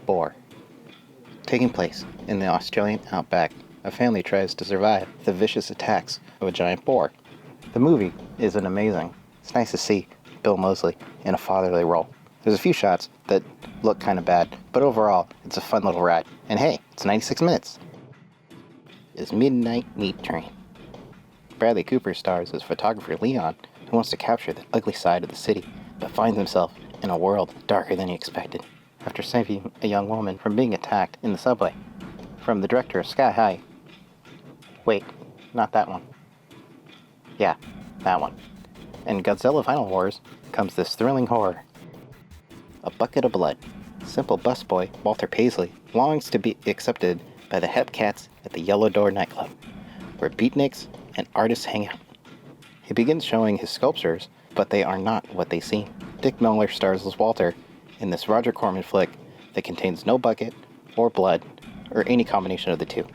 Boar. Taking place in the Australian outback, a family tries to survive the vicious attacks of a giant boar. The movie isn't amazing. It's nice to see Bill Moseley in a fatherly role. There's a few shots that look kind of bad, but overall, it's a fun little ride. And hey, it's 96 minutes. Is Midnight Meat Train. Bradley Cooper stars as photographer Leon, who wants to capture the ugly side of the city, but finds himself in a world darker than he expected, after saving a young woman from being attacked in the subway. From the director of Sky High. Wait, not that one. Yeah, that one. In Godzilla Final Wars comes this thrilling horror. A Bucket of Blood. Simple busboy Walter Paisley longs to be accepted by the Hepcats at the Yellow Door nightclub, where beatniks and artists hang out. He begins showing his sculptures, but they are not what they seem. Dick Miller stars as Walter in this Roger Corman flick that contains no bucket or blood or any combination of the two.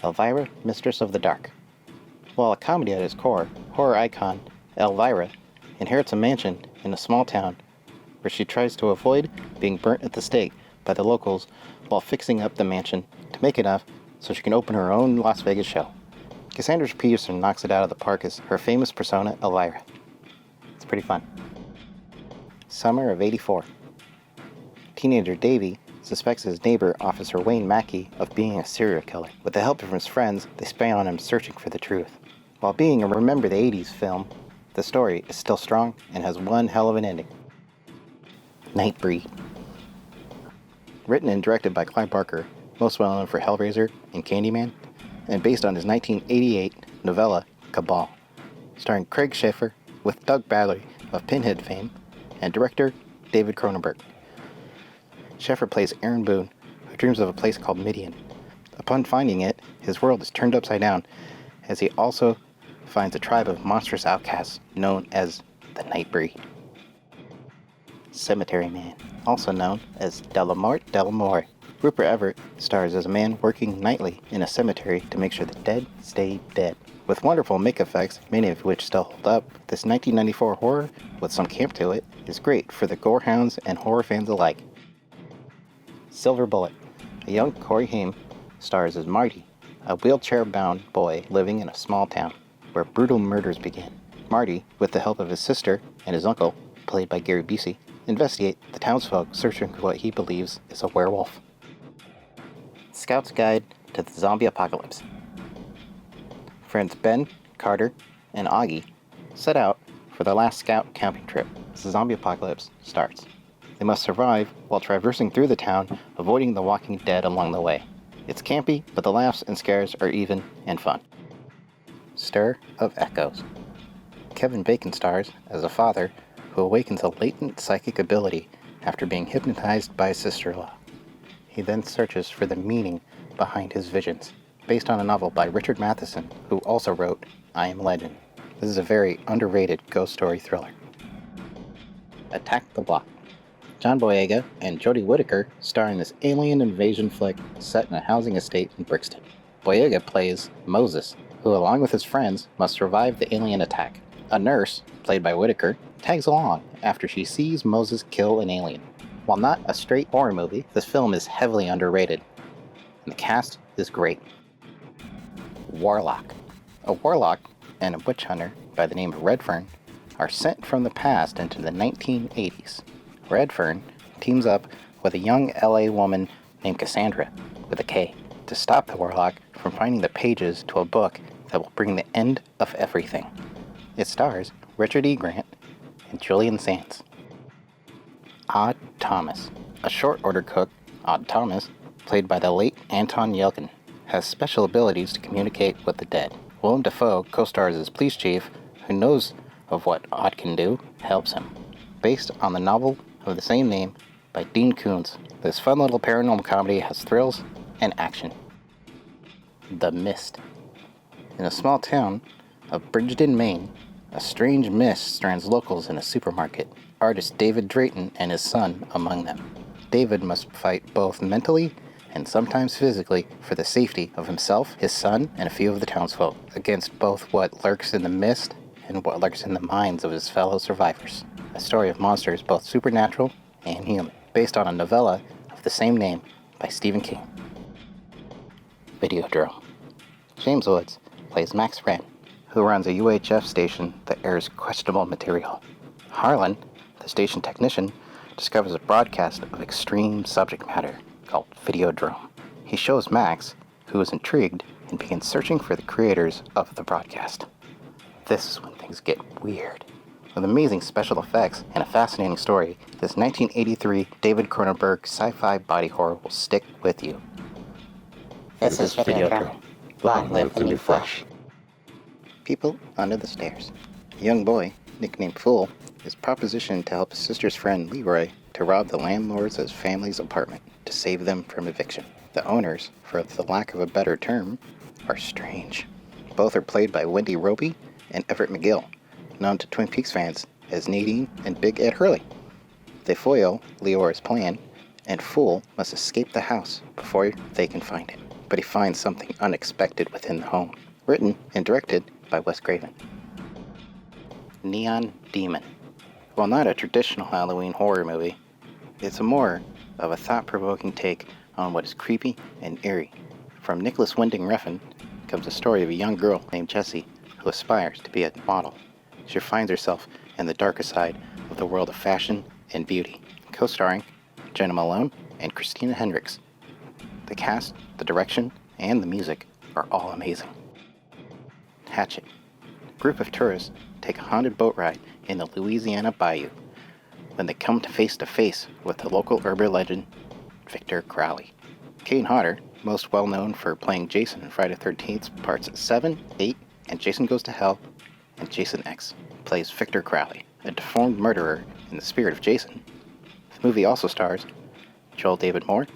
Elvira, Mistress of the Dark. While a comedy at its core, horror icon Elvira inherits a mansion in a small town where she tries to avoid being burnt at the stake by the locals while fixing up the mansion to make enough so she can open her own Las Vegas show. Cassandra Peterson knocks it out of the park as her famous persona, Elvira. It's pretty fun. Summer of '84. Teenager Davey suspects his neighbor, Officer Wayne Mackey, of being a serial killer. With the help of his friends, they spy on him searching for the truth. While being a Remember the 80s film, the story is still strong and has one hell of an ending. Nightbreed. Written and directed by Clive Barker, most well known for Hellraiser and Candyman, and based on his 1988 novella, Cabal, starring Craig Schaeffer with Doug Bradley of Pinhead fame, and director David Cronenberg. Schaeffer plays Aaron Boone, who dreams of a place called Midian. Upon finding it, his world is turned upside down, as he also finds a tribe of monstrous outcasts known as the Nightbreed. Cemetery Man, also known as Delamort Delamore. Rupert Everett stars as a man working nightly in a cemetery to make sure the dead stay dead. With wonderful make effects, many of which still hold up, this 1994 horror, with some camp to it, is great for the gorehounds and horror fans alike. Silver Bullet. A young Corey Haim stars as Marty, a wheelchair-bound boy living in a small town where brutal murders begin. Marty, with the help of his sister and his uncle, played by Gary Busey, investigate the townsfolk searching for what he believes is a werewolf. Scout's Guide to the Zombie Apocalypse. Friends Ben, Carter, and Augie set out for their last scout camping trip as the zombie apocalypse starts. They must survive while traversing through the town, avoiding the walking dead along the way. It's campy, but the laughs and scares are even and fun. Stir of Echoes. Kevin Bacon stars as a father who awakens a latent psychic ability after being hypnotized by his sister-in-law. He then searches for the meaning behind his visions, based on a novel by Richard Matheson, who also wrote I Am Legend. This is a very underrated ghost story thriller. Attack the Block. John Boyega and Jodie Whittaker star in this alien invasion flick set in a housing estate in Brixton. Boyega plays Moses, who along with his friends must survive the alien attack. A nurse, played by Whittaker, tags along after she sees Moses kill an alien. While not a straight horror movie, this film is heavily underrated, and the cast is great. Warlock. A warlock and a witch hunter by the name of Redfern are sent from the past into the 1980s. Redfern teams up with a young LA woman named Cassandra, with a K, to stop the warlock from finding the pages to a book that will bring the end of everything. It stars Richard E. Grant and Julian Sands. Odd Thomas. A short order cook, Odd Thomas, played by the late Anton Yelkin, has special abilities to communicate with the dead. Willem Dafoe co-stars as police chief, who knows of what Odd can do, helps him. Based on the novel of the same name by Dean Koontz, this fun little paranormal comedy has thrills and action. The Mist. In a small town of Bridgeton, Maine, a strange mist strands locals in a supermarket, artist David Drayton and his son among them. David must fight both mentally and sometimes physically for the safety of himself, his son, and a few of the townsfolk, against both what lurks in the mist and what lurks in the minds of his fellow survivors. A story of monsters both supernatural and human, based on a novella the same name by Stephen King. Videodrome. James Woods plays Max Wren, who runs a UHF station that airs questionable material. Harlan, the station technician, discovers a broadcast of extreme subject matter called Videodrome. He shows Max, who is intrigued, and begins searching for the creators of the broadcast. This is when things get weird. With amazing special effects and a fascinating story, this 1983 David Cronenberg sci-fi body horror will stick with you. This is Videodrome. Long live the new flesh. People under the stairs. A young boy, nicknamed Fool, is propositioned to help his sister's friend Leroy to rob the landlords of his family's apartment to save them from eviction. The owners, for the lack of a better term, are strange. Both are played by Wendy Roby and Everett McGill, known to Twin Peaks fans as Nadine and Big Ed Hurley. They foil Leroy's plan, and Fool must escape the house before they can find him. But he finds something unexpected within the home. Written and directed by Wes Craven. Neon Demon. While not a traditional Halloween horror movie, it's more of a thought-provoking take on what is creepy and eerie. From Nicholas Winding Refn comes the story of a young girl named Jessie who aspires to be a model. She finds herself in the darker side of the world of fashion and beauty. Co-starring Jenna Malone and Christina Hendricks. The cast, the direction, and the music are all amazing. Hatchet. A group of tourists take a haunted boat ride in the Louisiana Bayou when they come to face with the local urban legend, Victor Crowley. Kane Hodder, most well known for playing Jason in Friday the 13th parts 7, 8, and Jason Goes to Hell, and Jason X, plays Victor Crowley, a deformed murderer in the spirit of Jason. The movie also stars Joel David Moore,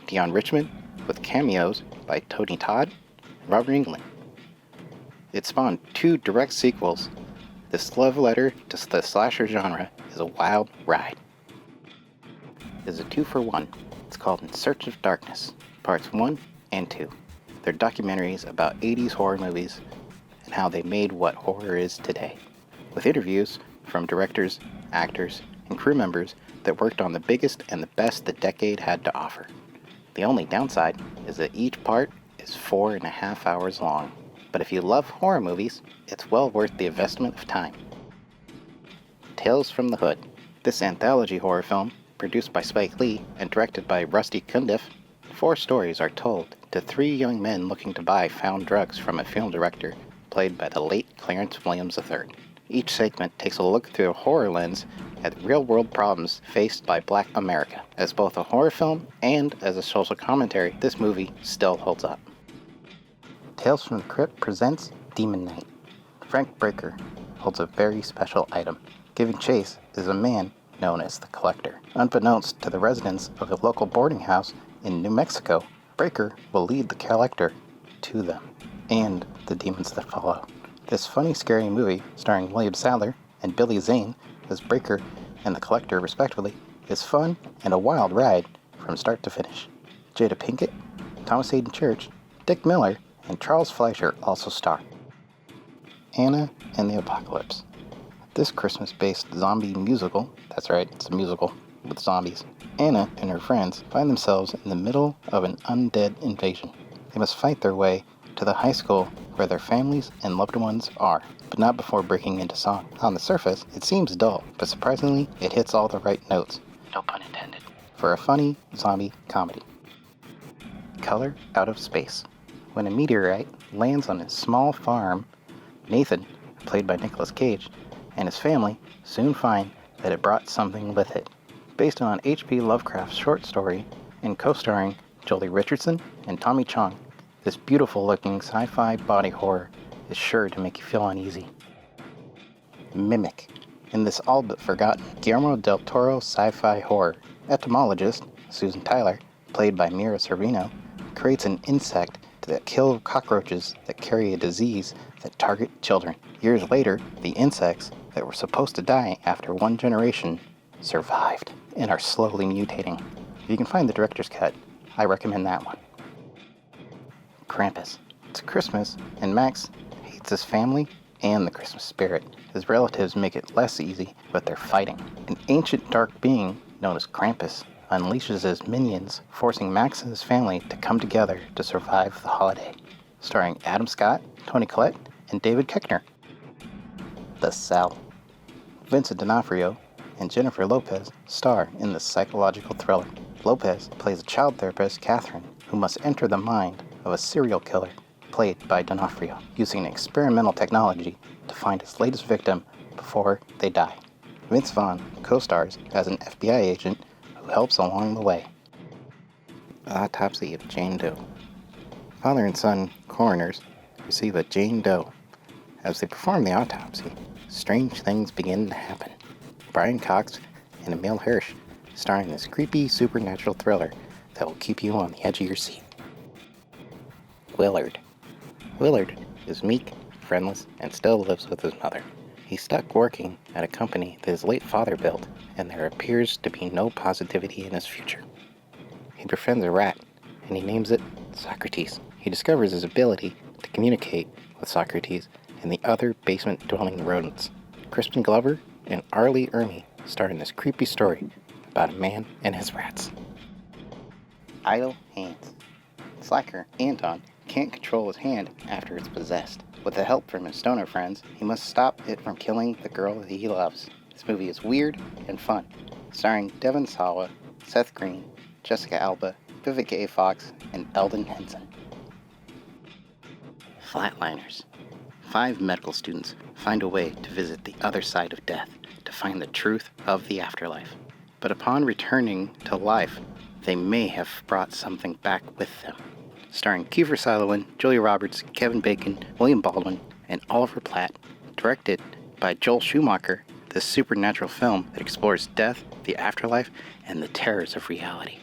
Dion Richmond, with cameos by Tony Todd and Robert Englund. It spawned 2 direct sequels. This love letter to the slasher genre is a wild ride. It is a 2-for-1. It's called In Search of Darkness, Parts 1 and 2. They're documentaries about 80s horror movies and how they made what horror is today, with interviews from directors, actors, and crew members that worked on the biggest and the best the decade had to offer. The only downside is that each part is 4.5 hours long. But if you love horror movies, it's well worth the investment of time. Tales from the Hood. This anthology horror film, produced by Spike Lee and directed by Rusty Cundiff, 4 stories are told to 3 young men looking to buy found drugs from a film director played by the late Clarence Williams III. Each segment takes a look through a horror lens at real-world problems faced by Black America. As both a horror film and as a social commentary, this movie still holds up. Tales from the Crypt presents Demon Knight. Frank Breaker holds a very special item. Giving chase is a man known as the Collector. Unbeknownst to the residents of a local boarding house in New Mexico, Breaker will lead the Collector to them and the demons that follow. This funny, scary movie, starring William Sadler and Billy Zane as Breaker and the Collector respectively, is fun and a wild ride from start to finish. Jada Pinkett, Thomas Hayden Church, Dick Miller, and Charles Fleischer also star. Anna and the Apocalypse. This Christmas-based zombie musical, that's right, it's a musical with zombies, Anna and her friends find themselves in the middle of an undead invasion. They must fight their way to the high school where their families and loved ones are, but not before breaking into song. On the surface, it seems dull, but surprisingly, it hits all the right notes, no pun intended, for a funny zombie comedy. Color Out of Space. When a meteorite lands on a small farm, Nathan, played by Nicolas Cage, and his family soon find that it brought something with it. Based on H.P. Lovecraft's short story and co-starring Jolie Richardson and Tommy Chong, this beautiful-looking sci-fi body horror is sure to make you feel uneasy. Mimic. In this all-but-forgotten Guillermo del Toro sci-fi horror, entomologist Susan Tyler, played by Mira Sorvino, creates an insect that kills cockroaches that carry a disease that target children. Years later, the insects that were supposed to die after one generation survived and are slowly mutating. If you can find the director's cut, I recommend that one. Krampus. It's Christmas, and Max hates his family and the Christmas spirit. His relatives make it less easy, but they're fighting. An ancient dark being known as Krampus unleashes his minions, forcing Max and his family to come together to survive the holiday. Starring Adam Scott, Toni Collette, and David Koechner. The Cell. Vincent D'Onofrio and Jennifer Lopez star in this psychological thriller. Lopez plays a child therapist, Catherine, who must enter the mind of a serial killer, played by D'Onofrio, using experimental technology to find his latest victim before they die. Vince Vaughn co-stars as an FBI agent who helps along the way. The Autopsy of Jane Doe. Father and son coroners receive a Jane Doe. As they perform the autopsy, strange things begin to happen. Brian Cox and Emile Hirsch star in this creepy supernatural thriller that will keep you on the edge of your seat. Willard. Willard is meek, friendless, and still lives with his mother. He's stuck working at a company that his late father built, and there appears to be no positivity in his future. He befriends a rat, and he names it Socrates. He discovers his ability to communicate with Socrates and the other basement-dwelling rodents. Crispin Glover and Arlie Ermey star in this creepy story about a man and his rats. Idle Hands. Slacker Anton can't control his hand after it's possessed. With the help from his stoner friends, he must stop it from killing the girl that he loves. This movie is weird and fun, starring Devon Sawa, Seth Green, Jessica Alba, Vivica A. Fox, and Eldon Henson. Flatliners. 5 medical students find a way to visit the other side of death to find the truth of the afterlife. But upon returning to life, they may have brought something back with them. Starring Kiefer Sutherland, Julia Roberts, Kevin Bacon, William Baldwin, and Oliver Platt. Directed by Joel Schumacher, this supernatural film that explores death, the afterlife, and the terrors of reality.